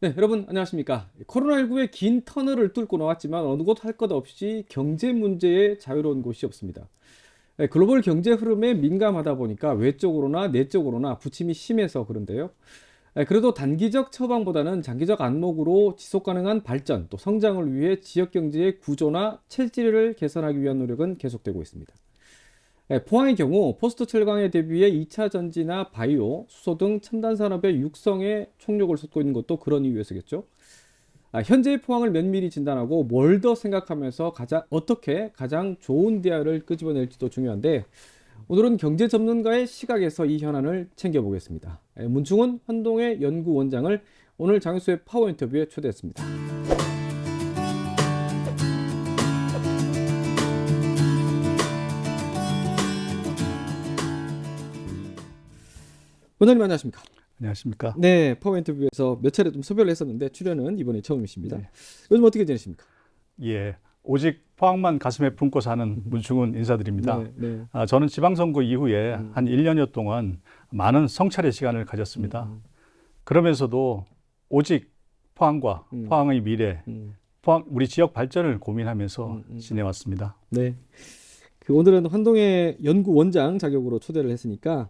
네, 여러분 안녕하십니까? 코로나19의 긴 터널을 뚫고 나왔지만 어느 곳 할 것 없이 경제 문제에 자유로운 곳이 없습니다. 네, 글로벌 경제 흐름에 민감하다 보니까 외적으로나 내적으로나 부침이 심해서 그런데요. 그래도 단기적 처방보다는 장기적 안목으로 지속 가능한 발전 또 성장을 위해 지역 경제의 구조나 체질을 개선하기 위한 노력은 계속되고 있습니다. 포항의 경우 포스트 철강에 대비해 2차 전지나 바이오, 수소 등 첨단 산업의 육성에 총력을 쏟고 있는 것도 그런 이유에서겠죠. 현재의 포항을 면밀히 진단하고 뭘 더 생각하면서 어떻게 가장 좋은 대안을 끄집어낼지도 중요한데, 오늘은 경제 전문가의 시각에서 이 현안을 챙겨보겠습니다. 문충훈 환동의 연구원장을 오늘 장유수의 파워 인터뷰에 초대했습니다. 원장님 안녕하십니까? 안녕하십니까? 네, 파워 인터뷰에서 몇 차례 좀 섭외를 했었는데 출연은 이번에 처음이십니다. 네. 요즘 어떻게 지내십니까? 예, 오직 포항만 가슴에 품고 사는 문충훈 인사드립니다. 네, 네. 저는 지방선거 이후에 한 1년여 동안 많은 성찰의 시간을 가졌습니다. 그러면서도 오직 포항과 포항의 미래, 우리 지역 발전을 고민하면서 지내왔습니다. 네. 오늘은 환동의 연구원장 자격으로 초대를 했으니까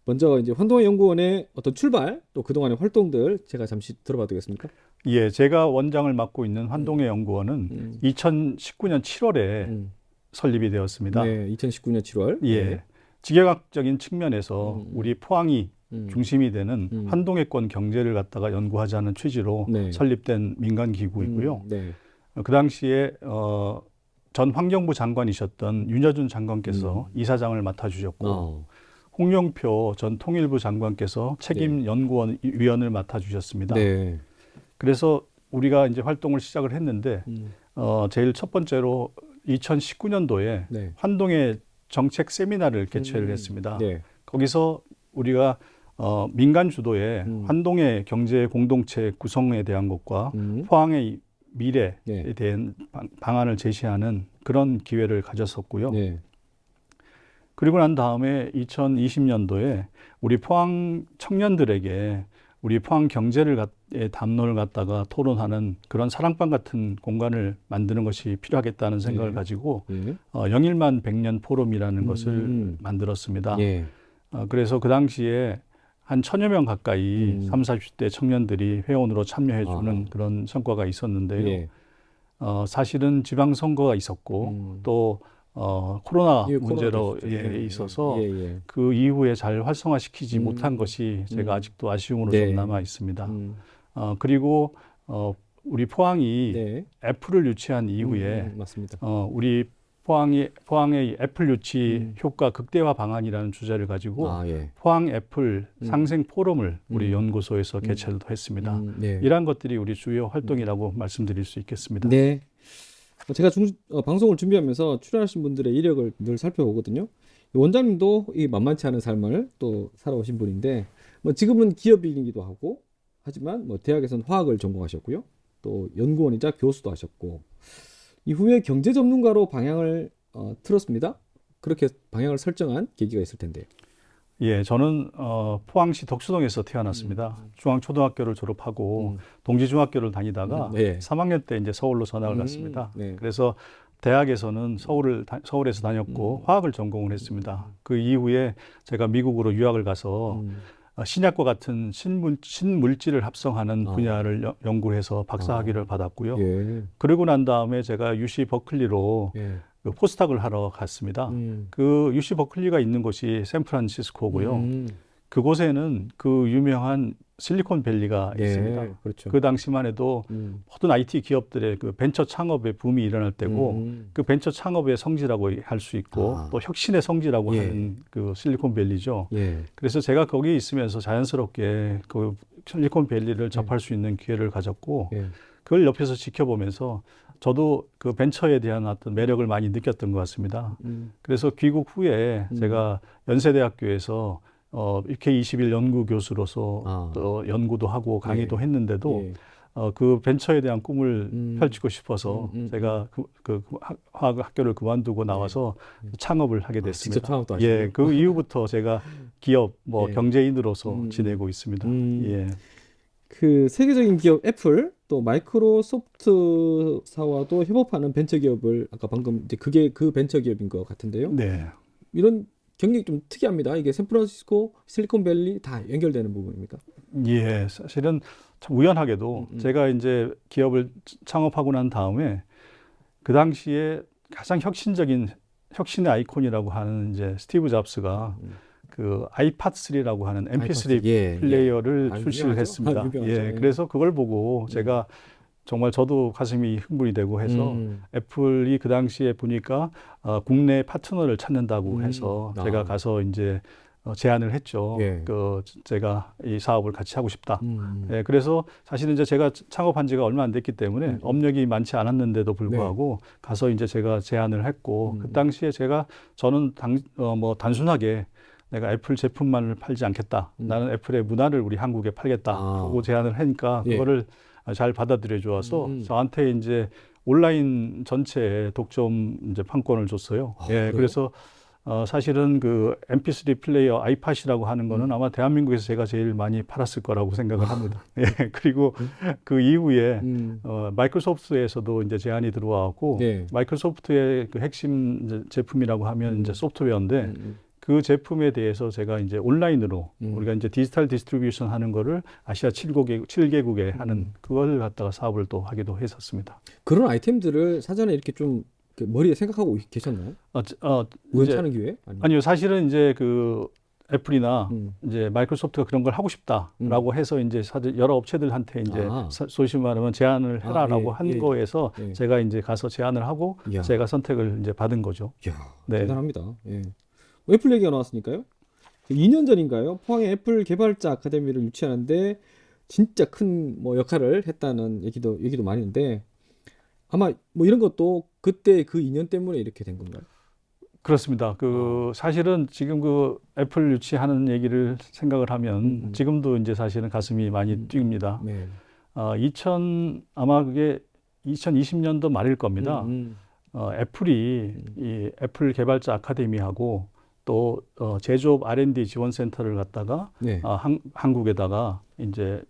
먼저 이제 환동의 연구원의 어떤 출발 또 그동안의 활동들 제가 잠시 들어봐도 되겠습니까? 예, 제가 원장을 맡고 있는 환동의 연구원은 2019년 7월에 설립이 되었습니다. 네, 2019년 7월. 예, 네. 지역학적인 측면에서 우리 포항이 중심이 되는 환동해권 경제를 갖다가 연구하자는 취지로 네. 설립된 민간 기구이고요. 네. 그 당시에 전 환경부 장관이셨던 윤여준 장관께서 이사장을 맡아주셨고 홍영표 전 통일부 장관께서 책임 연구원 위원을 맡아주셨습니다. 네. 그래서 우리가 이제 활동을 시작을 했는데 제일 첫 번째로 2019년도에 네. 환동의 정책 세미나를 개최를 했습니다. 네. 거기서 우리가 민간 주도의 환동의 경제 공동체 구성에 대한 것과 포항의 미래에 네. 대한 방안을 제시하는 그런 기회를 가졌었고요. 네. 그리고 난 다음에 2020년도에 우리 포항 청년들에게 우리 포항 경제의 담론을 갖다가 토론하는 그런 사랑방 같은 공간을 만드는 것이 필요하겠다는 생각을 가지고 영일만 백년 포럼이라는 것을 만들었습니다. 예. 그래서 그 당시에 한 1000여 명 가까이 30, 40대 청년들이 회원으로 참여해주는 그런 성과가 있었는데요. 예. 사실은 지방선거가 있었고 또 코로나 예, 문제로 코로나도 있어서 예. 그 이후에 잘 활성화시키지 못한 것이 제가 아직도 아쉬움으로 네. 좀 남아 있습니다. 그리고 우리 포항이 네. 애플을 유치한 이후에 맞습니다. 우리 포항의 애플 유치 효과 극대화 방안이라는 주제를 가지고 예. 포항 애플 상생 포럼을 우리 연구소에서 개최도 했습니다. 네. 이러한 것들이 우리 주요 활동이라고 말씀드릴 수 있겠습니다. 네. 제가 방송을 준비하면서 출연하신 분들의 이력을 늘 살펴보거든요. 원장님도 이 만만치 않은 삶을 또 살아오신 분인데, 뭐 지금은 기업인이기도 하고, 하지만 뭐 대학에서는 화학을 전공하셨고요. 또 연구원이자 교수도 하셨고, 이후에 경제 전문가로 방향을 틀었습니다. 그렇게 방향을 설정한 계기가 있을 텐데요. 예, 저는 포항시 덕수동에서 태어났습니다. 중앙초등학교를 졸업하고 동지중학교를 다니다가 3학년 때 이제 서울로 전학을 갔습니다. 네. 그래서 대학에서는 서울에서 다녔고 화학을 전공을 했습니다. 그 이후에 제가 미국으로 유학을 가서 신약과 같은 신물질을 합성하는 분야를 연구해서 박사학위를 받았고요. 예. 그러고 난 다음에 제가 UC 버클리로 그 포스닥을 하러 갔습니다. 그 UC 버클리가 있는 곳이 샌프란시스코고요. 그곳에는 그 유명한 실리콘밸리가 있습니다. 그렇죠. 그 당시만 해도 모든 IT 기업들의 그 벤처 창업의 붐이 일어날 때고 그 벤처 창업의 성지라고 할 수 있고 또 혁신의 성지라고 하는 그 실리콘밸리죠. 그래서 제가 거기 있으면서 자연스럽게 그 실리콘밸리를 접할 수 있는 기회를 가졌고 그걸 옆에서 지켜보면서 저도 그 벤처에 대한 어떤 매력을 많이 느꼈던 것 같습니다. 그래서 귀국 후에 제가 연세대학교에서 UK21 연구 교수로서 또 연구도 하고 강의도 했는데도 그 벤처에 대한 꿈을 펼치고 싶어서 제가 그 화학 학교를 그만두고 나와서 창업을 하게 됐습니다. 직접 창업도 하시고요. 예, 그 이후부터 제가 기업 경제인으로서 지내고 있습니다. 예. 그 세계적인 기업 애플 또 마이크로소프트사와도 협업하는 벤처 기업을 아까 방금 이제 그게 그 벤처 기업인 것 같은데요. 네. 이런 경력이 좀 특이합니다. 이게 샌프란시스코, 실리콘밸리 다 연결되는 부분입니까? 예, 사실은 참 우연하게도 제가 이제 기업을 창업하고 난 다음에 그 당시에 가장 혁신의 아이콘이라고 하는 이제 스티브 잡스가 그 아이팟3라고 하는 MP3 플레이어를 출시를 유명하죠? 했습니다. 유명하죠. 예, 그래서 그걸 보고 제가 정말 저도 가슴이 흥분이 되고 해서 애플이 그 당시에 보니까 국내 파트너를 찾는다고 해서 제가 가서 이제 제안을 했죠. 예. 제가 이 사업을 같이 하고 싶다. 예, 그래서 사실은 이제 제가 창업한 지가 얼마 안 됐기 때문에 업력이 많지 않았는데도 불구하고 가서 이제 제가 제안을 했고 그 당시에 저는 단순하게 내가 애플 제품만을 팔지 않겠다. 나는 애플의 문화를 우리 한국에 팔겠다. 하고 제안을 하니까 그거를 잘 받아들여 주어서 저한테 이제 온라인 전체에 독점 이제 판권을 줬어요. 예, 그래서 사실은 그 MP3 플레이어 아이팟이라고 하는 거는 아마 대한민국에서 제가 제일 많이 팔았을 거라고 생각을 합니다. 예, 그리고 그 이후에 마이크로소프트에서도 이제 제안이 들어와갖고 마이크로소프트의 그 핵심 이제 제품이라고 하면 이제 소프트웨어인데 그 제품에 대해서 제가 이제 온라인으로 우리가 이제 디지털 디스트리뷰션 하는 거를 아시아 7개국에 하는 그걸 갖다가 사업을 또 하기도 했었습니다. 그런 아이템들을 사전에 이렇게 좀 머리에 생각하고 계셨나요? 우연찮은 기회? 아니요, 사실은 이제 그 애플이나 이제 마이크로소프트가 그런 걸 하고 싶다라고 해서 이제 사실 여러 업체들한테 이제 소위 말하면 제안을 해라라고 한 거에서 제가 이제 가서 제안을 하고 제가 선택을 이제 받은 거죠. 이야, 대단합니다. 예. 애플 얘기가 나왔으니까요. 2년 전인가요? 포항에 애플 개발자 아카데미를 유치하는데 진짜 큰 뭐 역할을 했다는 얘기도 많이 있는데 아마 뭐 이런 것도 그때 그 2년 때문에 이렇게 된 건가요? 그렇습니다. 사실은 지금 그 애플 유치하는 얘기를 생각을 하면 지금도 이제 사실은 가슴이 많이 뛰입니다. 아마 그게 2020년도 말일 겁니다. 애플이 이 애플 개발자 아카데미하고 또 제조업 R&D 지원센터를 갖다가 한국에다가 이제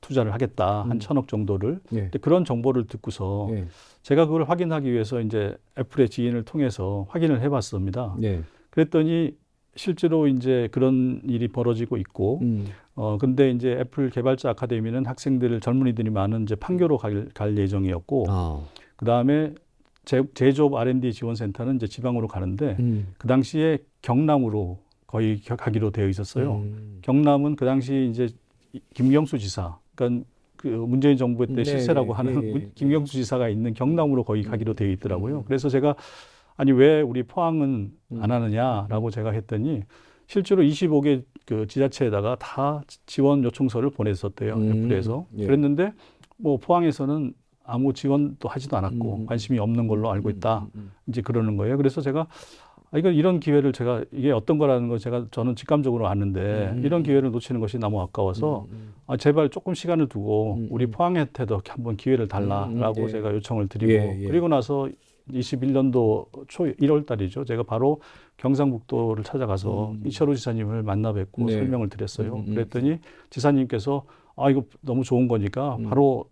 투자를 하겠다 한 1,000억 정도를. 근데 그런 정보를 듣고서 제가 그걸 확인하기 위해서 이제 애플의 지인을 통해서 확인을 해봤습니다. 그랬더니 실제로 이제 그런 일이 벌어지고 있고, 근데 이제 애플 개발자 아카데미는 젊은이들이 많은 이제 판교로 갈 예정이었고, 그 다음에 제조업 R&D 지원센터는 이제 지방으로 가는데 그 당시에 경남으로 거의 가기로 되어 있었어요. 경남은 그 당시 이제 김경수 지사, 그러니까 그 문재인 정부 때 실세라고 하는 김경수 지사가 있는 경남으로 거의 가기로 되어 있더라고요. 그래서 제가 아니 왜 우리 포항은 안 하느냐라고 제가 했더니 실제로 25개 그 지자체에다가 다 지원 요청서를 보냈었대요. 애플에서. 그랬는데 뭐 포항에서는 아무 지원도 하지도 않았고 관심이 없는 걸로 알고 있다. 이제 그러는 거예요. 그래서 제가 이런 기회를 이게 어떤 거라는 걸 저는 직감적으로 아는데 이런 기회를 놓치는 것이 너무 아까워서 제발 조금 시간을 두고 우리 포항한테도 한번 기회를 달라라고 제가 요청을 드리고 그리고 나서 21년도 초 1월 달이죠. 제가 바로 경상북도를 찾아가서 이철우 지사님을 만나 뵙고 설명을 드렸어요. 그랬더니 지사님께서 이거 너무 좋은 거니까 바로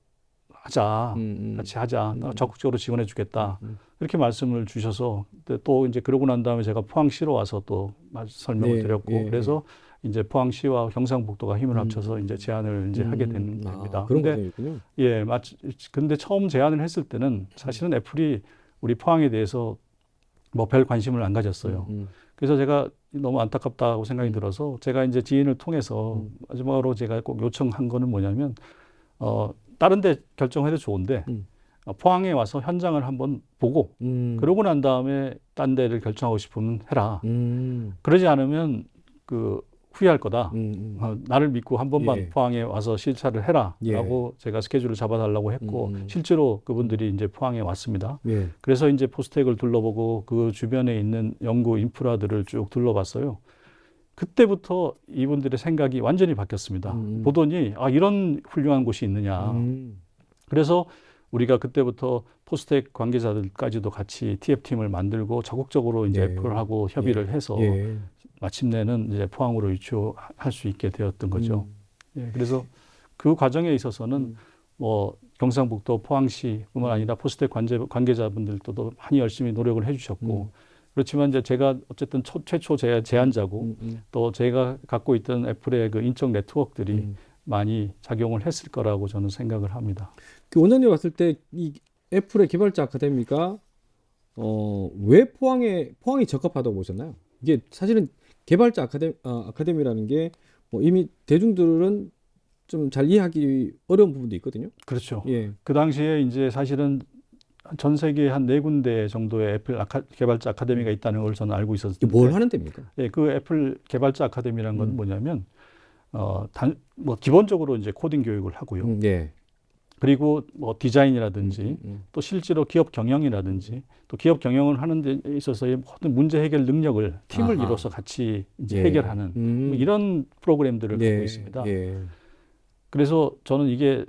하자, 같이 하자, 적극적으로 지원해 주겠다. 이렇게 말씀을 주셔서 또 이제 그러고 난 다음에 제가 포항시로 와서 또 설명을 드렸고 그래서 이제 포항시와 경상북도가 힘을 합쳐서 이제 제안을 이제 하게 된 겁니다. 그런 과정이군요. 근데 처음 제안을 했을 때는 사실은 애플이 우리 포항에 대해서 뭐 별 관심을 안 가졌어요. 그래서 제가 너무 안타깝다고 생각이 들어서 제가 이제 지인을 통해서 마지막으로 제가 꼭 요청한 거는 뭐냐면 다른 데 결정해도 좋은데 포항에 와서 현장을 한번 보고 그러고 난 다음에 딴 데를 결정하고 싶으면 해라. 그러지 않으면 후회할 거다. 나를 믿고 한 번만 포항에 와서 실차를 해라. 라고 제가 스케줄을 잡아달라고 했고 실제로 그분들이 이제 포항에 왔습니다. 그래서 이제 포스텍을 둘러보고 그 주변에 있는 연구 인프라들을 쭉 둘러봤어요. 그때부터 이분들의 생각이 완전히 바뀌었습니다. 보더니 이런 훌륭한 곳이 있느냐. 그래서 우리가 그때부터 포스텍 관계자들까지도 같이 TF팀을 만들고 적극적으로 이제 애플하고 협의를 해서 마침내는 이제 포항으로 유치할 수 있게 되었던 거죠. 그래서 그 과정에 있어서는 뭐 경상북도 포항시뿐만 아니라 포스텍 관계자분들도 많이 열심히 노력을 해주셨고 그렇지만 이제 제가 어쨌든 최초 제안자고 또 제가 갖고 있던 애플의 그 인적 네트워크들이 많이 작용을 했을 거라고 저는 생각을 합니다. 그 원장님 왔을 때 이 애플의 개발자 아카데미가 왜 포항이 적합하다고 보셨나요? 이게 사실은 개발자 아카데미라는 게 뭐 이미 대중들은 좀 잘 이해하기 어려운 부분도 있거든요. 그렇죠. 예. 그 당시에 이제 사실은 전 세계에 한 4군데 정도의 애플 개발자 아카데미가 있다는 걸 저는 알고 있었는데 뭘 하는 데입니까? 예, 그 애플 개발자 아카데미라는 건 뭐냐면 뭐 기본적으로 이제 코딩 교육을 하고요. 예. 그리고 뭐 디자인이라든지 또 실제로 기업 경영이라든지 또 기업 경영을 하는 데 있어서의 모든 문제 해결 능력을 팀을 이뤄서 같이 이제 예. 해결하는 뭐 이런 프로그램들을 갖고 있습니다. 예. 그래서 저는 이게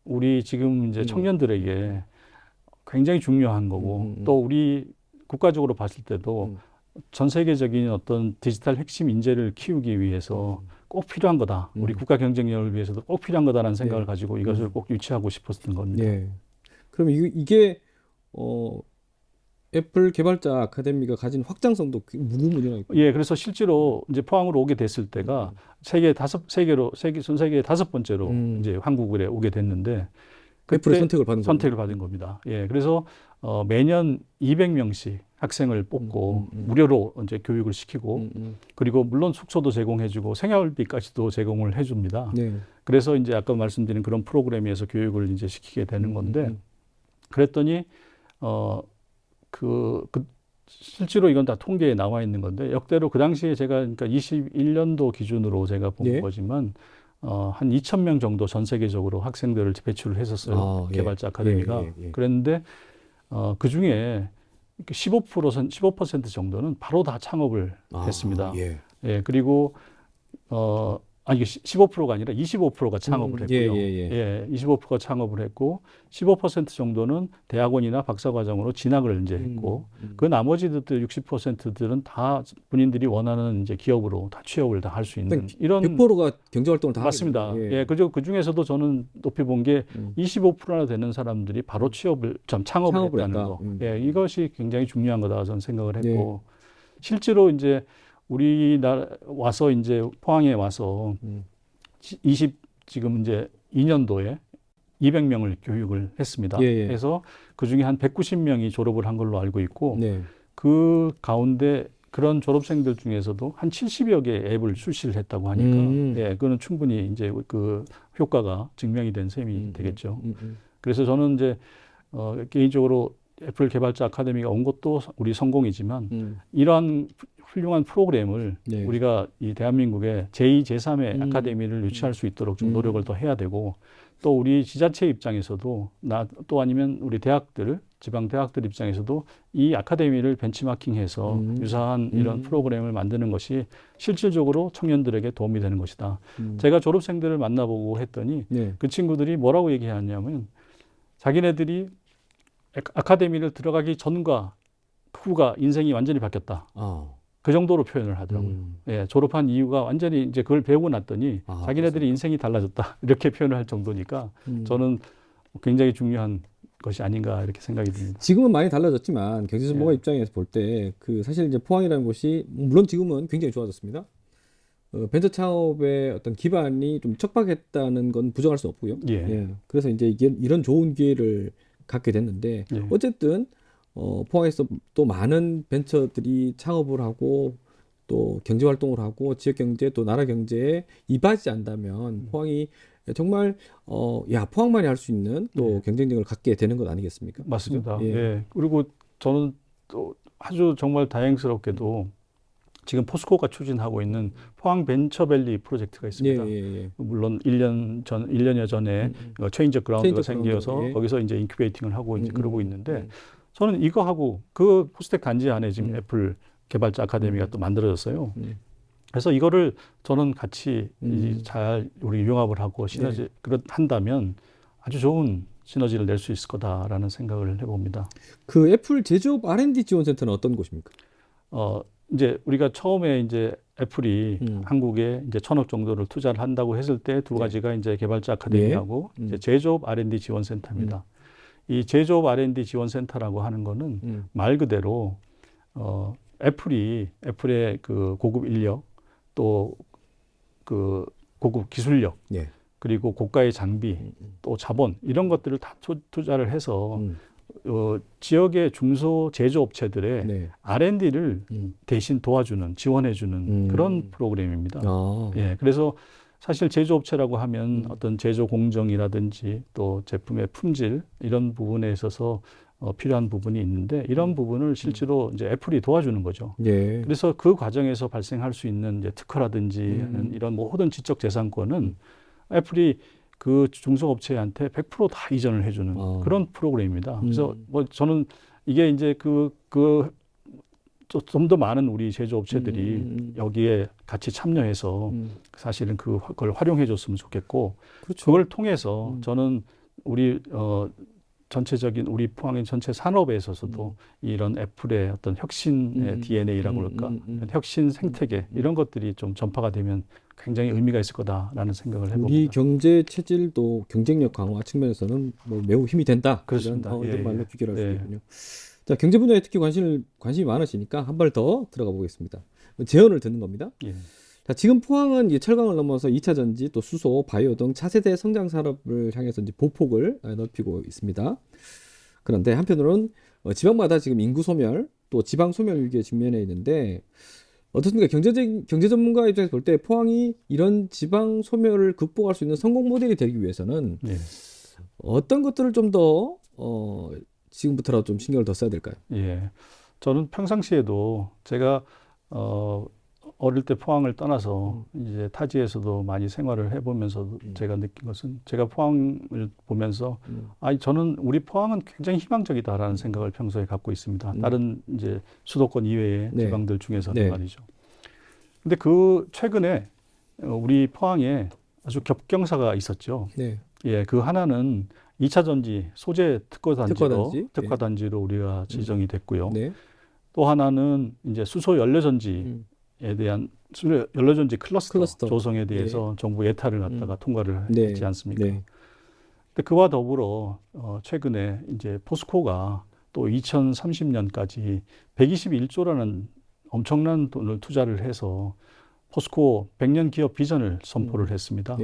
우리 지금 이제 청년들에게 굉장히 중요한 거고 또 우리 국가적으로 봤을 때도 전 세계적인 어떤 디지털 핵심 인재를 키우기 위해서 꼭 필요한 거다. 우리 국가 경쟁력을 위해서도 꼭 필요한 거다라는 생각을 가지고 이것을 꼭 유치하고 싶었던 겁니다. 예. 그럼 이게 애플 개발자 아카데미가 가진 확장성도 무궁무진하고. 예, 그래서 실제로 이제 포항으로 오게 됐을 때가 전 세계 5번째로 이제 한국에 오게 됐는데 애플의 선택을 받은 겁니다. 예, 그래서 매년 200명씩 학생을 뽑고 무료로 이제 교육을 시키고 그리고 물론 숙소도 제공해주고 생활비까지도 제공을 해줍니다. 네. 그래서 이제 아까 말씀드린 그런 프로그램에서 교육을 이제 시키게 되는 건데 그랬더니 실제로 이건 다 통계에 나와 있는 건데 역대로 그 당시에 제가 그러니까 21년도 기준으로 제가 본 거지만 한 2,000명 정도 전 세계적으로 학생들을 배출을 했었어요. 개발자 아카데미가. 그랬는데 그 중에 15% 정도는 바로 다 창업을 했습니다. 예, 그리고 이게 15%가 아니라 25%가 창업을 했고요. 25%가 창업을 했고 15% 정도는 대학원이나 박사과정으로 진학을 이제 했고 그 나머지들 60%들은 다 본인들이 원하는 이제 기업으로 다 취업을 다 할 수 있는 이런 100%가 경제 활동을 다 맞습니다. 그 중에서도 저는 높이 본 게 25%나 되는 사람들이 바로 창업을 했다는 거. 예, 이것이 굉장히 중요한 거다 저는 생각을 했고 실제로 이제 우리나라 와서 이제 포항에 와서 지금 이제 2년도에 200명을 교육을 했습니다. 그래서 그 중에 한 190명이 졸업을 한 걸로 알고 있고 그 가운데 그런 졸업생들 중에서도 한 70여 개의 앱을 출시를 했다고 하니까 예, 그거는 충분히 이제 그 효과가 증명이 된 셈이 되겠죠. 그래서 저는 이제 개인적으로 애플 개발자 아카데미가 온 것도 우리 성공이지만 이러한 훌륭한 프로그램을 우리가 이 대한민국의 제2, 제3의 아카데미를 유치할 수 있도록 좀 노력을 더 해야 되고 또 우리 지자체 입장에서도 또 아니면 우리 대학들, 지방 대학들 입장에서도 이 아카데미를 벤치마킹해서 유사한 이런 프로그램을 만드는 것이 실질적으로 청년들에게 도움이 되는 것이다. 제가 졸업생들을 만나보고 했더니 그 친구들이 뭐라고 얘기하냐면 자기네들이 아카데미를 들어가기 전과 후가 인생이 완전히 바뀌었다. 그 정도로 표현을 하더라고요. 예, 졸업한 이유가 완전히 이제 그걸 배우고 났더니 자기네들이 인생이 달라졌다. 이렇게 표현을 할 정도니까 저는 굉장히 중요한 것이 아닌가 이렇게 생각이 듭니다. 지금은 많이 달라졌지만 경제 전문가 입장에서 볼 때 그 사실 이제 포항이라는 곳이 물론 지금은 굉장히 좋아졌습니다. 벤처 창업의 어떤 기반이 좀 척박했다는 건 부정할 수 없고요. 그래서 이제 이런 좋은 기회를 갖게 됐는데 어쨌든 포항에서 또 많은 벤처들이 창업을 하고 또 경제 활동을 하고 지역 경제 또 나라 경제에 이바지 않다면 포항이 정말 포항만이 할 수 있는 또 경쟁력을 갖게 되는 것 아니겠습니까? 맞습니다. 그리고 저는 또 아주 정말 다행스럽게도 지금 포스코가 추진하고 있는 포항 벤처밸리 프로젝트가 있습니다. 물론 1년여 전에 체인저 그라운드가 생겨서 거기서 이제 인큐베이팅을 하고 이제 그러고 있는데 저는 이거하고 그 포스텍 단지 안에 지금 애플 개발자 아카데미가 또 만들어졌어요. 그래서 이거를 저는 같이 잘 우리 융합을 하고 시너지 한다면 아주 좋은 시너지를 낼 수 있을 거다라는 생각을 해봅니다. 그 애플 제조업 R&D 지원센터는 어떤 곳입니까? 이제 우리가 처음에 이제 애플이 한국에 이제 1,000억 정도를 투자를 한다고 했을 때 두 가지가 이제 개발자 아카데미하고 이제 제조업 R&D 지원센터입니다. 이 제조업 R&D 지원센터라고 하는 거는 말 그대로 애플의 그 고급 인력 또 그 고급 기술력 그리고 고가의 장비 또 자본 이런 것들을 다 투자를 해서 지역의 중소 제조업체들의 R&D를 대신 도와주는 지원해주는 그런 프로그램입니다. 예, 그래서 사실 제조업체라고 하면 어떤 제조 공정이라든지 또 제품의 품질 이런 부분에 있어서 필요한 부분이 있는데 이런 부분을 실제로 이제 애플이 도와주는 거죠. 그래서 그 과정에서 발생할 수 있는 이제 특허라든지 이런 모든 지적 재산권은 애플이 그 중소업체한테 100%다 이전을 해주는 그런 프로그램입니다. 그래서 뭐 저는 이게 이제 좀 더 많은 우리 제조업체들이 여기에 같이 참여해서 사실은 그걸 활용해 줬으면 좋겠고 그렇죠. 그걸 통해서 저는 우리 전체적인 우리 포항의 전체 산업에 있어서도 이런 애플의 어떤 혁신의 DNA라고 그럴까 혁신 생태계 이런 것들이 좀 전파가 되면 굉장히 의미가 있을 거다라는 생각을 해봅니다. 우리 경제 체질도 경쟁력 강화 측면에서는 뭐 매우 힘이 된다. 그렇습니다. 이런 말로 비교할 수 예. 있군요. 자, 경제 분야에 특히 관심이 많으시니까 한 발 더 들어가 보겠습니다. 제언을 듣는 겁니다. 예. 자, 지금 포항은 이제 철강을 넘어서 2차 전지, 또 수소, 바이오 등 차세대 성장 산업을 향해서 이제 보폭을 넓히고 있습니다. 그런데 한편으로는 지방마다 지금 인구 소멸, 또 지방 소멸 위기에 직면해 있는데 어떻습니까? 경제 전문가 입장에서 볼 때 포항이 이런 지방 소멸을 극복할 수 있는 성공 모델이 되기 위해서는 어떤 것들을 좀 더 지금부터라도 좀 신경을 더 써야 될까요? 예, 저는 평상시에도 제가 어릴 때 포항을 떠나서 이제 타지에서도 많이 생활을 해보면서 제가 느낀 것은 제가 포항을 보면서 저는 우리 포항은 굉장히 희망적이다라는 생각을 평소에 갖고 있습니다. 다른 이제 수도권 이외의 지방들 중에서는 말이죠. 근데 최근에 우리 포항에 아주 겹경사가 있었죠. 예, 그 하나는 2차 전지 소재 특화단지로 우리가 지정이 됐고요. 또 하나는 이제 수소 연료전지에 대한 연료전지 클러스터 조성에 대해서 정부 예타를 갖다가 통과를 했지 않습니까? 근데 그와 더불어 최근에 이제 포스코가 또 2030년까지 121조라는 엄청난 돈을 투자를 해서 포스코 100년 기업 비전을 선포를 했습니다.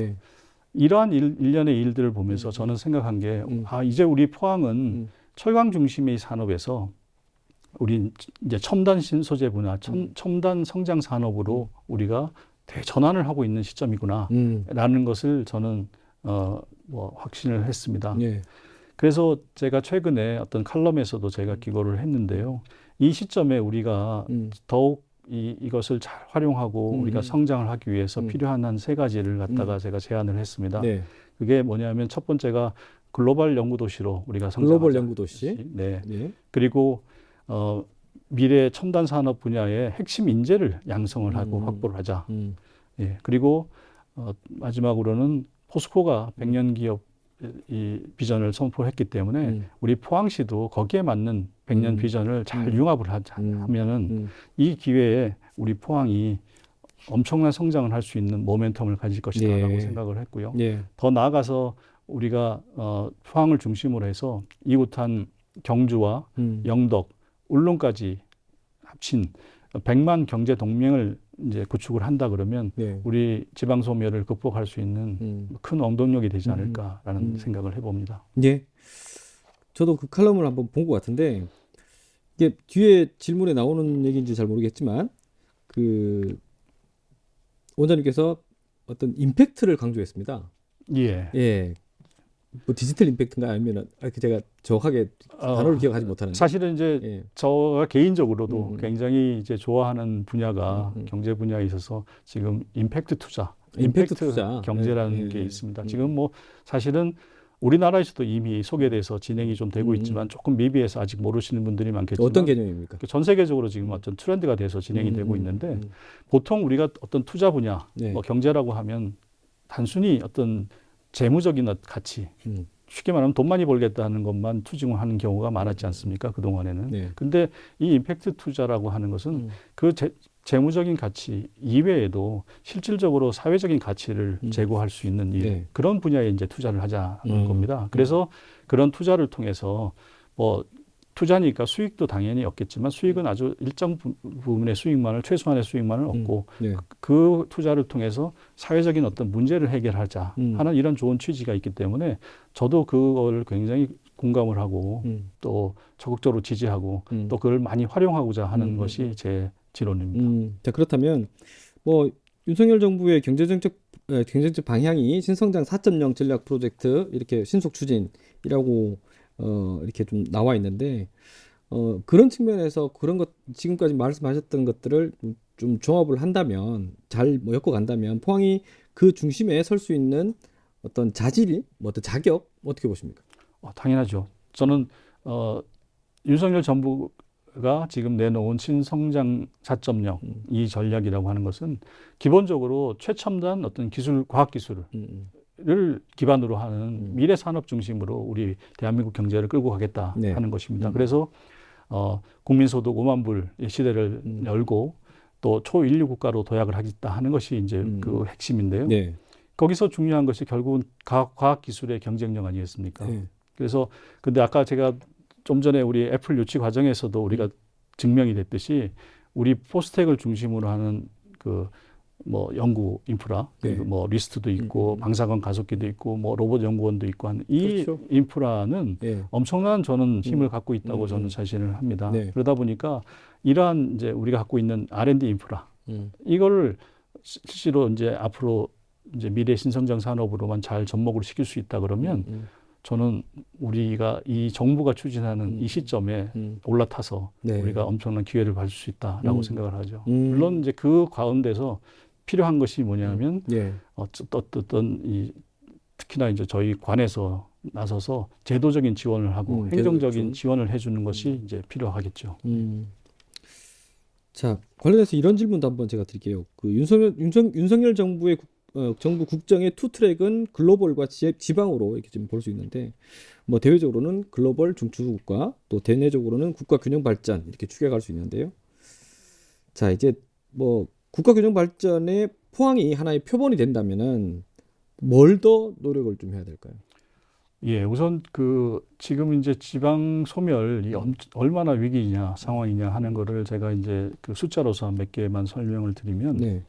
이러한 일련의 일들을 보면서 저는 생각한 게 이제 우리 포항은 철강 중심의 산업에서 우리 이제 첨단 신소재 분야, 첨단 성장 산업으로 우리가 대전환을 하고 있는 시점이구나라는 것을 저는 확신을 했습니다. 그래서 제가 최근에 어떤 칼럼에서도 제가 기고를 했는데요. 이 시점에 우리가 더욱 이것을 잘 활용하고 우리가 성장을 하기 위해서 필요한 한 세 가지를 갖다가 제가 제안을 했습니다. 그게 뭐냐면 첫 번째가 글로벌 연구도시로 우리가 성장하자. 글로벌 연구도시. 그리고 미래 첨단 산업 분야의 핵심 인재를 양성을 하고 확보를 하자. 그리고 마지막으로는 포스코가 100년 기업 이 비전을 선포했기 때문에 우리 포항시도 거기에 맞는 100년 비전을 잘 융합을 하면은 이 기회에 우리 포항이 엄청난 성장을 할 수 있는 모멘텀을 가질 것이다라고 생각을 했고요. 더 나아가서 우리가 포항을 중심으로 해서 이웃한 경주와 영덕, 울릉까지 합친 100만 경제 동맹을 이제 구축을 한다 그러면 우리 지방 소멸을 극복할 수 있는 큰 원동력이 되지 않을까라는 생각을 해봅니다. 저도 그 칼럼을 한번 본 것 같은데 이게 뒤에 질문에 나오는 얘기인지 잘 모르겠지만 그 원장님께서 어떤 임팩트를 강조했습니다. 뭐 디지털 임팩트인가 아니면 제가 정확하게 단어를 기억하지 못하는데 사실은 이제 저가 개인적으로도 굉장히 이제 좋아하는 분야가 경제 분야에 있어서 지금 임팩트 투자 경제라는 게 있습니다. 지금 뭐 사실은 우리나라에서도 이미 소개돼서 진행이 좀 되고 있지만 조금 미비해서 아직 모르시는 분들이 많겠지만 어떤 개념입니까? 전 세계적으로 지금 어떤 트렌드가 돼서 진행이 되고 있는데 보통 우리가 어떤 투자 분야 뭐 경제라고 하면 단순히 어떤 재무적인 가치, 쉽게 말하면 돈 많이 벌겠다는 것만 투쟁을 하는 경우가 많았지 않습니까? 그동안에는. 네. 근데 이 임팩트 투자라고 하는 것은 그 재무적인 가치 이외에도 실질적으로 사회적인 가치를 제고할 수 있는 네. 그런 분야에 이제 투자를 하자는 겁니다. 그래서 그런 투자를 통해서 뭐 투자니까 수익도 당연히 없겠지만 수익은 아주 일정 부분의 수익만을 최소한의 수익만을 얻고 네. 그 투자를 통해서 사회적인 어떤 문제를 해결하자 하는 이런 좋은 취지가 있기 때문에 저도 그걸 굉장히 공감을 하고 또 적극적으로 지지하고 또 그걸 많이 활용하고자 하는 것이 제 지론입니다. 자, 그렇다면 뭐 윤석열 정부의 경제정책 방향이 신성장 4.0 전략 프로젝트 이렇게 신속 추진이라고 이렇게 좀 나와 있는데 그런 측면에서 그런 것 지금까지 말씀하셨던 것들을 좀 종합을 한다면 잘 뭐 엮어간다면 포항이 그 중심에 설 수 있는 어떤 자질, 뭐 어떤 자격 어떻게 보십니까? 당연하죠. 저는 윤석열 정부가 지금 내놓은 신성장 4.0 이 전략이라고 하는 것은 기본적으로 최첨단 어떤 기술, 과학 기술을 기반으로 하는 미래 산업 중심으로 우리 대한민국 경제를 끌고 가겠다 네. 하는 것입니다. 그래서 국민소득 5만 불의 시대를 열고 또 초인류 국가로 도약을 하겠다 하는 것이 이제 그 핵심인데요. 네. 거기서 중요한 것이 결국은 과학 기술의 경쟁력 아니겠습니까? 네. 그래서 근데 아까 제가 좀 전에 우리 애플 유치 과정에서도 우리가 증명이 됐듯이 우리 포스텍을 중심으로 하는 그 뭐 연구 인프라, 그리고 뭐 리스트도 있고 방사선 가속기도 있고 뭐 로봇 연구원도 있고 한 이 그렇죠. 인프라는 엄청난 저는 힘을 갖고 있다고 저는 자신을 합니다. 네. 그러다 보니까 이러한 이제 우리가 갖고 있는 R&D 인프라 이거를 실제로 이제 앞으로 이제 미래 신성장 산업으로만 잘 접목을 시킬 수 있다 그러면 저는 우리가 이 정부가 추진하는 이 시점에 올라타서 우리가 엄청난 기회를 받을 수 있다라고 생각을 하죠. 물론 이제 그 가운데서 필요한 것이 뭐냐면 어떤 이 특히나 이제 저희 관에서 나서서 제도적인 지원을 하고 행정적인 지원을 해주는 것이 이제 필요하겠죠. 자, 관련해서 이런 질문도 한번 제가 드릴게요. 그 윤석열 정부의 정부 국정의 투 트랙은 글로벌과 지방으로 이렇게 좀 볼 수 있는데, 뭐 대외적으로는 글로벌 중추국가, 또 대내적으로는 국가 균형 발전 이렇게 추격할 수 있는데요. 자, 이제 뭐 국가 균형 발전의 포항이 하나의 표본이 된다면은 뭘 더 노력을 좀 해야 될까요? 예, 우선 그 지금 이제 지방 소멸이 얼마나 위기냐 상황이냐 하는 거를 제가 이제 그 숫자로서 몇 개만 설명을 드리면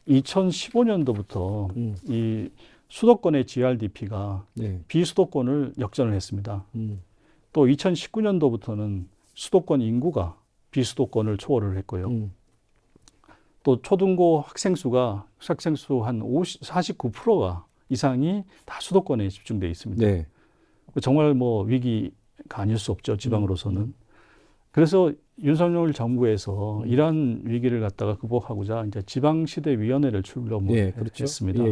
2015년도부터 이 수도권의 GRDP가 비수도권을 역전을 했습니다. 또 2019년도부터는 수도권 인구가 비수도권을 초월을 했고요. 또 초등고 학생 수 한 49%가 이상이 다 수도권에 집중되어 있습니다. 정말 뭐 위기가 아닐 수 없죠, 지방으로서는. 그래서 윤석열 정부에서 이러한 위기를 갖다가 극복하고자 이제 지방시대위원회를 출범했습니다.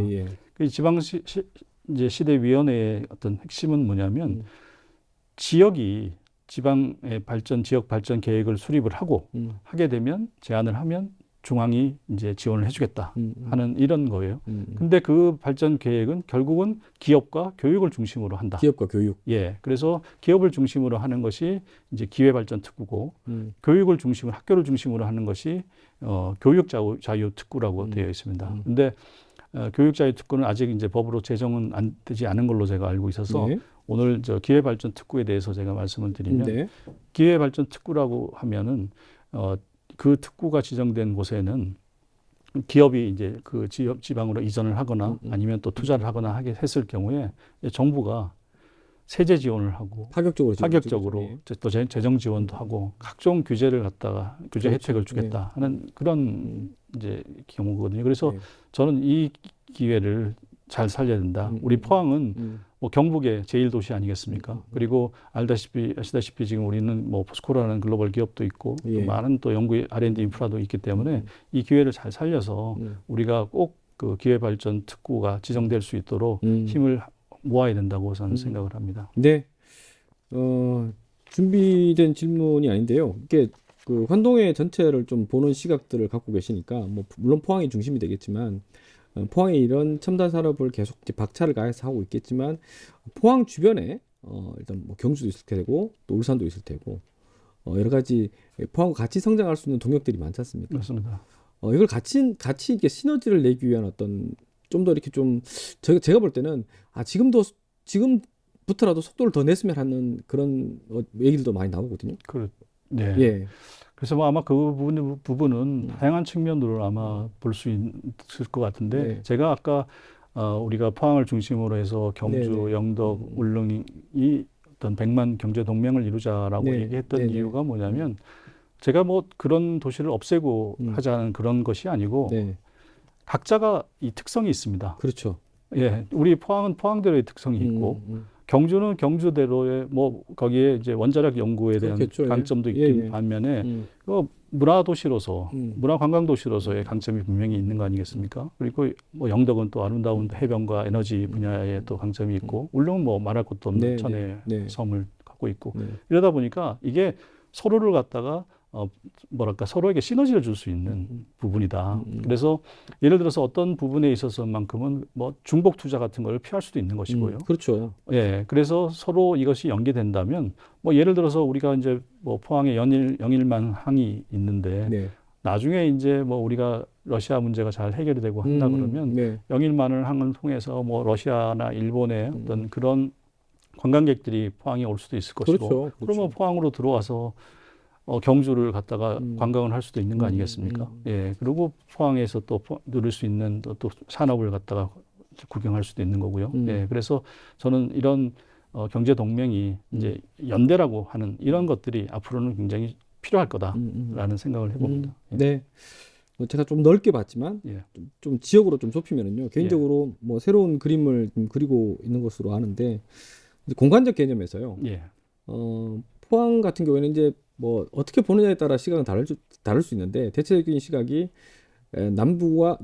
그 지방시대위원회의 어떤 핵심은 뭐냐면 지역이 지방의 지역 발전 계획을 수립을 하게 되면 제안을 하면 중앙이 이제 지원을 해주겠다 하는 이런 거예요. 근데 그 발전 계획은 결국은 기업과 교육을 중심으로 한다. 기업과 교육. 예. 그래서 기업을 중심으로 하는 것이 이제 기회발전 특구고, 교육을 중심으로 학교를 중심으로 하는 것이 교육 자유 특구라고 되어 있습니다. 근데 교육 자유 특구는 아직 이제 법으로 제정은 안 되지 않은 걸로 제가 알고 있어서 오늘 저 기회발전 특구에 대해서 제가 말씀을 드리면 기회발전 특구라고 하면은 그 특구가 지정된 곳에는 기업이 이제 그 지방으로 이전을 하거나 아니면 또 투자를 하거나 했을 경우에 정부가 세제 지원을 하고 파격적으로 또 재정 지원도 하고 각종 규제를 갖다가 규제 혜택을 주겠다 하는 그런 이제 경우거든요. 그래서 저는 이 기회를 잘 살려야 된다. 우리 포항은 뭐 경북의 제1도시 아니겠습니까? 그리고 아시다시피 지금 우리는 뭐 포스코라는 글로벌 기업도 있고 또 많은 또 연구 R&D 인프라도 있기 때문에 이 기회를 잘 살려서 우리가 꼭 그 기회발전 특구가 지정될 수 있도록 힘을 모아야 된다고 저는 생각을 합니다. 네. 준비된 질문이 아닌데요. 이게 그 환동의 전체를 좀 보는 시각들을 갖고 계시니까 뭐 물론 포항이 중심이 되겠지만 포항에 이런 첨단 산업을 계속 이제 박차를 가해서 하고 있겠지만 포항 주변에 일단 뭐 경주도 있을 테고 또 울산도 있을 테고 여러 가지 포항과 같이 성장할 수 있는 동력들이 많지 않습니까? 맞습니다. 이걸 같이 이게 시너지를 내기 위한 어떤 좀 더 이렇게 좀 제가 볼 때는 지금부터라도 속도를 더 냈으면 하는 그런 얘기들도 많이 나오거든요. 네. 예. 그래서 뭐 아마 그 부분은 다양한 측면으로 아마 볼 수 있을 것 같은데 네. 제가 아까 우리가 포항을 중심으로 해서 경주, 네네. 영덕, 울릉이 어떤 100만 경제 동맹을 이루자라고 네. 얘기했던 네네. 이유가 뭐냐면 제가 뭐 그런 도시를 없애고 음. 하자는 그런 것이 아니고 네. 각자가 이 특성이 있습니다. 그렇죠. 예, 우리 포항은 포항대로의 특성이 있고 경주는 경주대로의 뭐 거기에 이제 원자력 연구에 대한 그렇겠죠. 강점도 예. 있긴 예. 반면에 문화 도시로서 문화 관광 도시로서의 음. 강점이 분명히 있는 거 아니겠습니까? 그리고 뭐 영덕은 또 아름다운 해변과 에너지 분야에 또 강점이 있고 울릉은 뭐 말할 것도 없는 네, 천혜의 네. 섬을 갖고 있고 네. 이러다 보니까 이게 서로를 갖다가 뭐랄까 서로에게 시너지를 줄 수 있는 부분이다. 그래서 예를 들어서 어떤 부분에 있어서만큼은 뭐 중복 투자 같은 걸 피할 수도 있는 것이고요. 그렇죠. 예, 그래서 서로 이것이 연계된다면 뭐 예를 들어서 우리가 이제 뭐 포항에 영일만 항이 있는데 네. 나중에 이제 뭐 우리가 러시아 문제가 잘 해결이 되고 한다 그러면 네. 영일만을 항을 통해서 뭐 러시아나 일본의 어떤 그런 관광객들이 포항에 올 수도 있을 것이고 그렇죠. 그러면 포항으로 들어와서 경주를 갖다가 관광을 할 수도 있는 거 아니겠습니까? 예. 그리고 포항에서 또 누릴 수 있는 또 산업을 갖다가 구경할 수도 있는 거고요. 예. 그래서 저는 이런 경제 동맹이 이제 연대라고 하는 이런 것들이 앞으로는 굉장히 필요할 거다라는 생각을 해봅니다. 예. 네. 제가 좀 넓게 봤지만 예. 좀 지역으로 좀 좁히면은요. 개인적으로 뭐 새로운 그림을 좀 그리고 있는 것으로 아는데 공간적 개념에서요. 예. 포항 같은 경우에는 이제 뭐 어떻게 보느냐에 따라 시각은 다를 수 있는데 대체적인 시각이 남구와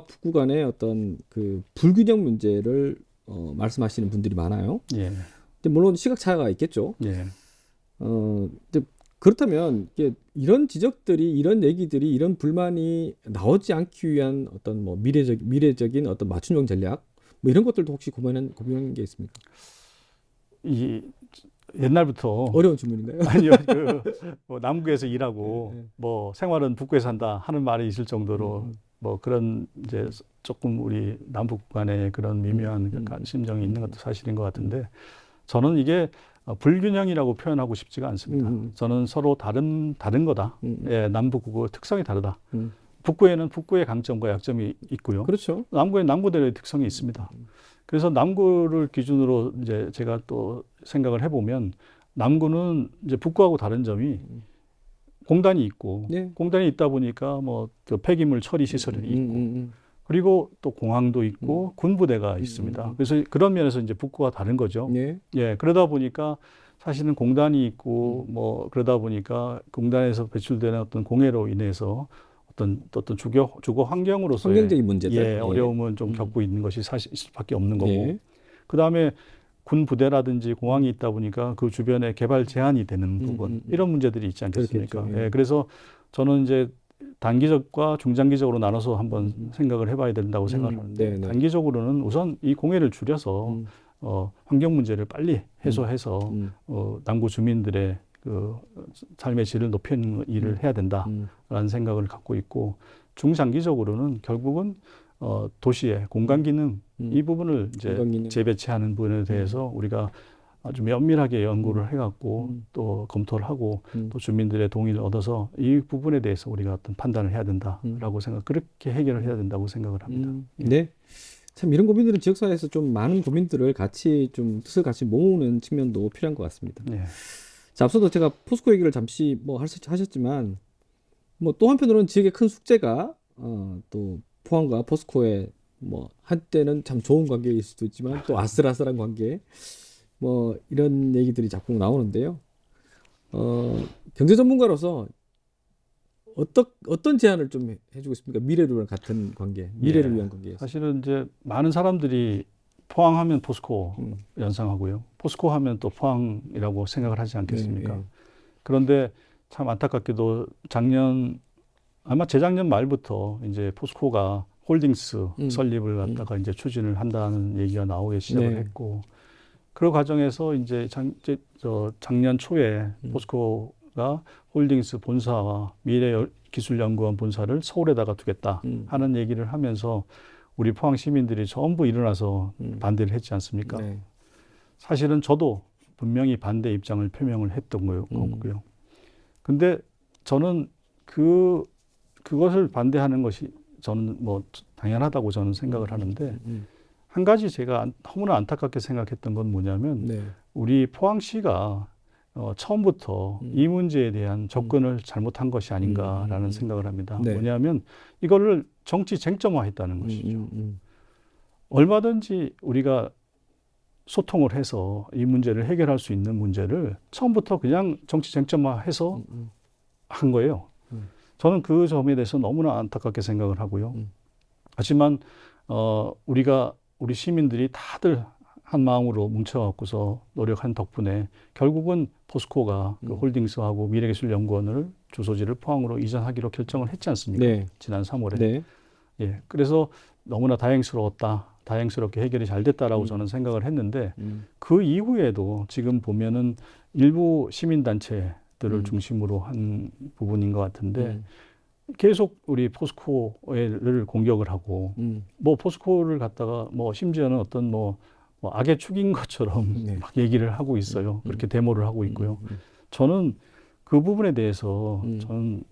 북구 간의 어떤 그 불균형 문제를 말씀하시는 분들이 많아요. 예. 근데 물론 시각 차이가 있겠죠. 예. 근데 그렇다면 이런 지적들이, 이런 얘기들이, 이런 불만이 나오지 않기 위한 어떤 뭐 미래적인 어떤 맞춤형 전략 뭐 이런 것들도 혹시 고민한 게 있습니까? 옛날부터 어려운 질문인가요? 아니요, 뭐 남구에서 일하고 뭐 생활은 북구에서 한다 하는 말이 있을 정도로 뭐 그런 이제 조금 우리 남북 간의 그런 미묘한 심정이 있는 것도 사실인 것 같은데 저는 이게 불균형이라고 표현하고 싶지가 않습니다. 저는 서로 다른 거다. 예, 남북구의 특성이 다르다. 북구에는 북구의 강점과 약점이 있고요. 그렇죠. 남구에는 남구대로의 특성이 있습니다. 그래서 남구를 기준으로 이제 제가 또 생각을 해보면 남구는 이제 북구하고 다른 점이 공단이 있고 네. 공단이 있다 보니까 뭐 그 폐기물 처리 시설이 있고 그리고 또 공항도 있고 군부대가 있습니다. 그래서 그런 면에서 이제 북구와 다른 거죠. 네. 예, 그러다 보니까 사실은 공단이 있고 뭐 그러다 보니까 공단에서 배출되는 어떤 공해로 인해서 어떤 주거 환경으로서의 환경적인 문제들. 예, 어려움은 좀 겪고 있는 것이 사실 수밖에 없는 거고. 예. 그다음에 군 부대라든지 공항이 있다 보니까 그 주변에 개발 제한이 되는 부분 이런 문제들이 있지 않겠습니까? 그렇겠죠. 예. 예, 그래서 저는 이제 단기적과 중장기적으로 나눠서 한번 생각을 해봐야 된다고 생각을 하는데 네네. 단기적으로는 우선 이 공해를 줄여서 환경 문제를 빨리 해소해서 남구 주민들의 그 삶의 질을 높이는 일을 해야 된다라는 생각을 갖고 있고 중장기적으로는 결국은 도시의 공간 기능 이 부분을 이제 재배치하는 부분에 대해서 우리가 아주 면밀하게 연구를 해갖고 또 검토를 하고 또 주민들의 동의를 얻어서 이 부분에 대해서 우리가 어떤 판단을 해야 된다라고 그렇게 해결을 해야 된다고 생각을 합니다. 네. 참 이런 고민들은 지역사회에서 좀 많은 고민들을 같이 좀 뜻을 같이 모으는 측면도 필요한 것 같습니다. 네. 자, 앞서도 제가 포스코 얘기를 잠시 뭐 하셨지만 뭐 또 한편으로는 지역의 큰 숙제가 또 포항과 포스코의 뭐 한때는 참 좋은 관계일 수도 있지만 또 아슬아슬한 관계 뭐 이런 얘기들이 자꾸 나오는데요. 경제 전문가로서 어떤 제안을 좀 해주고 있습니까? 미래를 위한 같은 관계, 미래를 위한 관계에서. 사실은 이제 많은 사람들이 포항하면 포스코 연상하고요. 포스코 하면 또 포항이라고 생각을 하지 않겠습니까? 그런데 참 안타깝게도 아마 재작년 말부터 이제 포스코가 홀딩스 설립을 갖다가 이제 추진을 한다는 얘기가 나오기 시작을 했고, 그 과정에서 이제 작년 초에 포스코가 홀딩스 본사와 미래기술연구원 본사를 서울에다가 두겠다 하는 얘기를 하면서 우리 포항 시민들이 전부 일어나서 반대를 했지 않습니까? 사실은 저도 분명히 반대 입장을 표명을 했던 거고요. 근데 저는 그것을 반대하는 것이 저는 뭐 당연하다고 저는 생각을 하는데, 한 가지 제가 너무나 안타깝게 생각했던 건 뭐냐면 우리 포항시가 처음부터 이 문제에 대한 접근을 잘못한 것이 아닌가라는 생각을 합니다. 뭐냐면 이거를 정치 쟁점화했다는 것이죠. 얼마든지 우리가 소통을 해서 이 문제를 해결할 수 있는 문제를 처음부터 그냥 정치 쟁점화해서 한 거예요. 저는 그 점에 대해서 너무나 안타깝게 생각을 하고요. 하지만 우리 시민들이 다들 한 마음으로 뭉쳐갖고서 노력한 덕분에 결국은 포스코가 그 홀딩스하고 미래기술연구원을 주소지를 포항으로 이전하기로 결정을 했지 않습니까? 지난 3월에. 예, 그래서 너무나 다행스럽게 해결이 잘 됐다라고 저는 생각을 했는데, 그 이후에도 지금 보면은 일부 시민단체들을 중심으로 한 부분인 것 같은데, 계속 우리 포스코를 공격을 하고, 뭐 포스코를 갖다가 뭐 심지어는 어떤 뭐 악의 축인 것처럼 막 얘기를 하고 있어요. 그렇게 데모를 하고 있고요. 저는 그 부분에 대해서 저는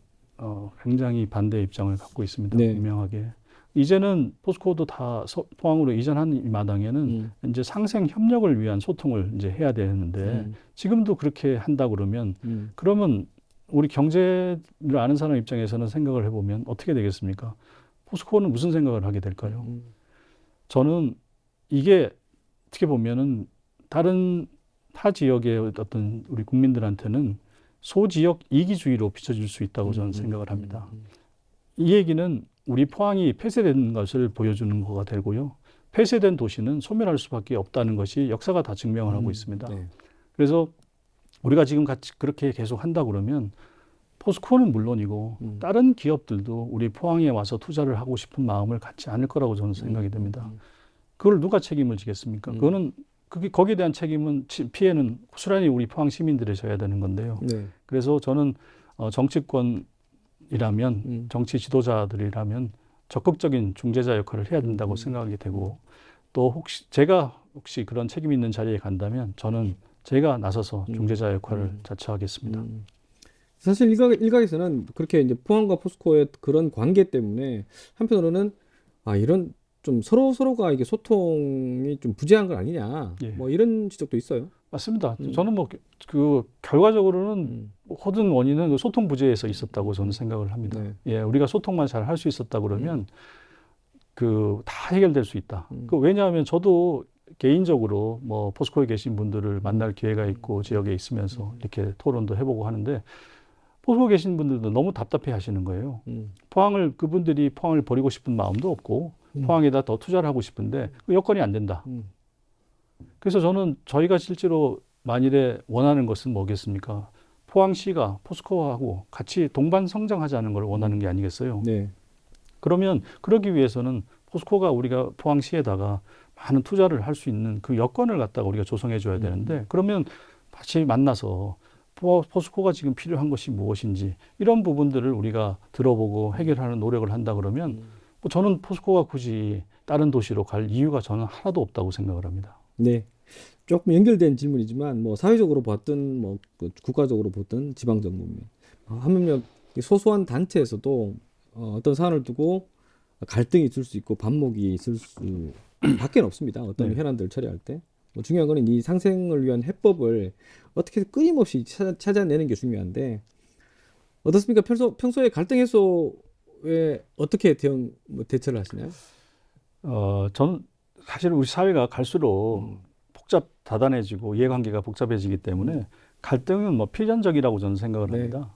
굉장히 반대 입장을 갖고 있습니다. 분명하게. 이제는 포스코도 다 포항으로 이전한 이 마당에는 이제 상생 협력을 위한 소통을 이제 해야 되는데, 지금도 그렇게 한다 그러면 우리 경제를 아는 사람 입장에서는 생각을 해보면 어떻게 되겠습니까? 포스코는 무슨 생각을 하게 될까요? 저는 이게 어떻게 보면은 다른 타 지역의 어떤 우리 국민들한테는 소지역 이기주의로 비춰질 수 있다고 저는 생각을 합니다. 이 얘기는 우리 포항이 폐쇄된 것을 보여주는 거가 되고요. 폐쇄된 도시는 소멸할 수밖에 없다는 것이 역사가 다 증명을 하고 있습니다. 그래서 우리가 지금 같이 그렇게 계속 한다 그러면 포스코는 물론이고 다른 기업들도 우리 포항에 와서 투자를 하고 싶은 마음을 갖지 않을 거라고 저는 생각이 됩니다. 그걸 누가 책임을 지겠습니까? 거기에 대한 피해는 고스란히 우리 포항 시민들이 져야 되는 건데요. 그래서 저는 정치권이라면, 정치 지도자들이라면 적극적인 중재자 역할을 해야 된다고 생각이 되고, 또 제가 혹시 그런 책임 있는 자리에 간다면 저는 제가 나서서 중재자 역할을 자처하겠습니다. 사실 일각에서는 그렇게 이제 포항과 포스코의 그런 관계 때문에 한편으로는 이런 좀 서로가 이게 소통이 좀 부재한 건 아니냐, 뭐 이런 지적도 있어요. 맞습니다. 저는 뭐 그 결과적으로는 모든 원인은 그 소통 부재에서 있었다고 저는 생각을 합니다. 우리가 소통만 잘 할 수 있었다 그러면 다 해결될 수 있다. 왜냐하면 저도 개인적으로 뭐 포스코에 계신 분들을 만날 기회가 있고 지역에 있으면서 이렇게 토론도 해보고 하는데, 포스코에 계신 분들도 너무 답답해 하시는 거예요. 그분들이 포항을 버리고 싶은 마음도 없고, 포항에다 더 투자를 하고 싶은데 그 여건이 안 된다. 그래서 저는 저희가 실제로 만일에 원하는 것은 뭐겠습니까? 포항시가 포스코하고 같이 동반 성장하자는 걸 원하는 게 아니겠어요? 그러면 그러기 위해서는 포스코가 우리가 포항시에다가 많은 투자를 할 수 있는 그 여건을 갖다가 우리가 조성해 줘야 되는데, 그러면 같이 만나서 포스코가 지금 필요한 것이 무엇인지 이런 부분들을 우리가 들어보고 해결하는 노력을 한다 그러면 저는 포스코가 굳이 다른 도시로 갈 이유가 저는 하나도 없다고 생각을 합니다. 조금 연결된 질문이지만 뭐 사회적으로 봤든 뭐 국가적으로 봤든 지방 정부면 하물며 소소한 단체에서도 어떤 사안을 두고 갈등이 있을 수 있고 반목이 있을 수 밖에 없습니다. 어떤 현안들을 처리할 때. 뭐 중요한 거는 이 상생을 위한 해법을 어떻게 끊임없이 찾아내는 게 중요한데, 어떻습니까? 평소에 갈등 해소에 어떻게 대처를 하시나요? 저는 사실 우리 사회가 갈수록 다단해지고 이해관계가 복잡해지기 때문에 갈등은 뭐 필연적이라고 저는 생각을 합니다.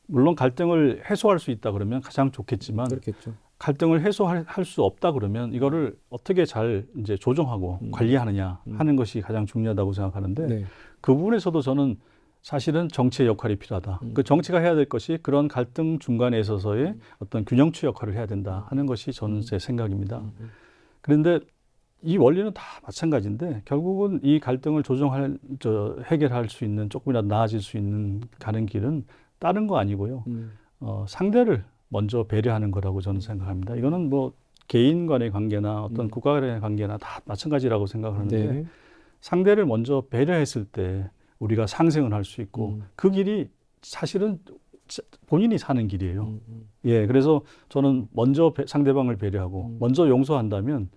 물론 갈등을 해소할 수 있다 그러면 가장 좋겠지만, 그렇겠죠. 갈등을 해소할 수 없다 그러면 이거를 어떻게 잘 이제 조정하고 관리하느냐 하는 것이 가장 중요하다고 생각하는데, 그 부분에서도 저는 사실은 정치의 역할이 필요하다. 그 정치가 해야 될 것이 그런 갈등 중간에 있어서의 어떤 균형추 역할을 해야 된다 하는 것이 저는 제 생각입니다. 그런데 이 원리는 다 마찬가지인데 결국은 이 갈등을 해결할 수 있는 조금이라도 나아질 수 있는 가는 길은 다른 거 아니고요. 상대를 먼저 배려하는 거라고 저는 생각합니다. 이거는 뭐 개인 간의 관계나 어떤 국가 간의 관계나 다 마찬가지라고 생각하는데 네. 상대를 먼저 배려했을 때 우리가 상생을 할 수 있고 그 길이 사실은 본인이 사는 길이에요. 예, 그래서 저는 먼저 상대방을 배려하고 먼저 용서한다면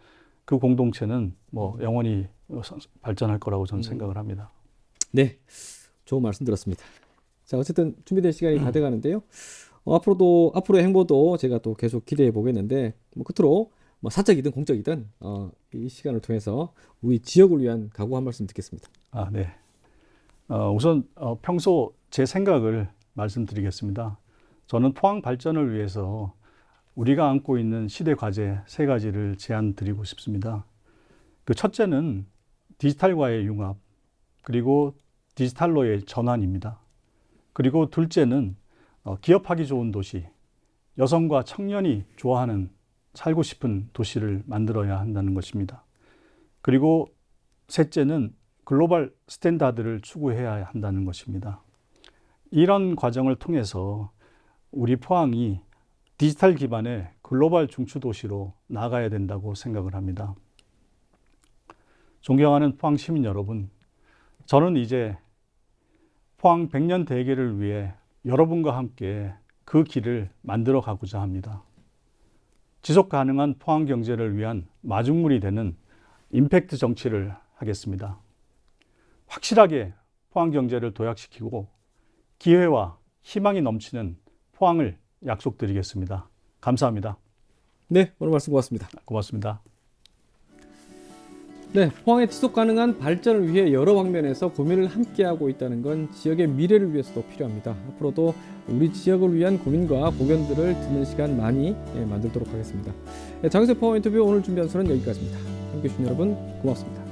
그 공동체는 뭐 영원히 발전할 거라고 저는 생각을 합니다. 네, 좋은 말씀 들었습니다. 자, 어쨌든 준비된 시간이 다 돼가는데요. 앞으로의 행보도 제가 또 계속 기대해 보겠는데, 뭐 끝으로 뭐 사적이든 공적이든 이 시간을 통해서 우리 지역을 위한 각오 한 말씀 듣겠습니다. 아, 네. 우선 평소 제 생각을 말씀드리겠습니다. 저는 포항 발전을 위해서 우리가 안고 있는 시대 과제 3가지를 제안 드리고 싶습니다. 그 첫째는 디지털과의 융합, 그리고 디지털로의 전환입니다. 그리고 둘째는 기업하기 좋은 도시, 여성과 청년이 좋아하는 살고 싶은 도시를 만들어야 한다는 것입니다. 그리고 셋째는 글로벌 스탠다드를 추구해야 한다는 것입니다. 이런 과정을 통해서 우리 포항이 디지털 기반의 글로벌 중추도시로 나아가야 된다고 생각을 합니다. 존경하는 포항 시민 여러분, 저는 이제 포항 100년 대계를 위해 여러분과 함께 그 길을 만들어 가고자 합니다. 지속 가능한 포항 경제를 위한 마중물이 되는 임팩트 정치를 하겠습니다. 확실하게 포항 경제를 도약시키고 기회와 희망이 넘치는 포항을 약속드리겠습니다. 감사합니다. 네, 오늘 말씀 고맙습니다. 고맙습니다. 네, 포항의 지속 가능한 발전을 위해 여러 방면에서 고민을 함께하고 있다는 건 지역의 미래를 위해서도 필요합니다. 앞으로도 우리 지역을 위한 고민과 고견들을 듣는 시간 많이 만들도록 하겠습니다. 장세 포항 인터뷰 오늘 준비한 수는 여기까지입니다. 함께해 주신 여러분 고맙습니다.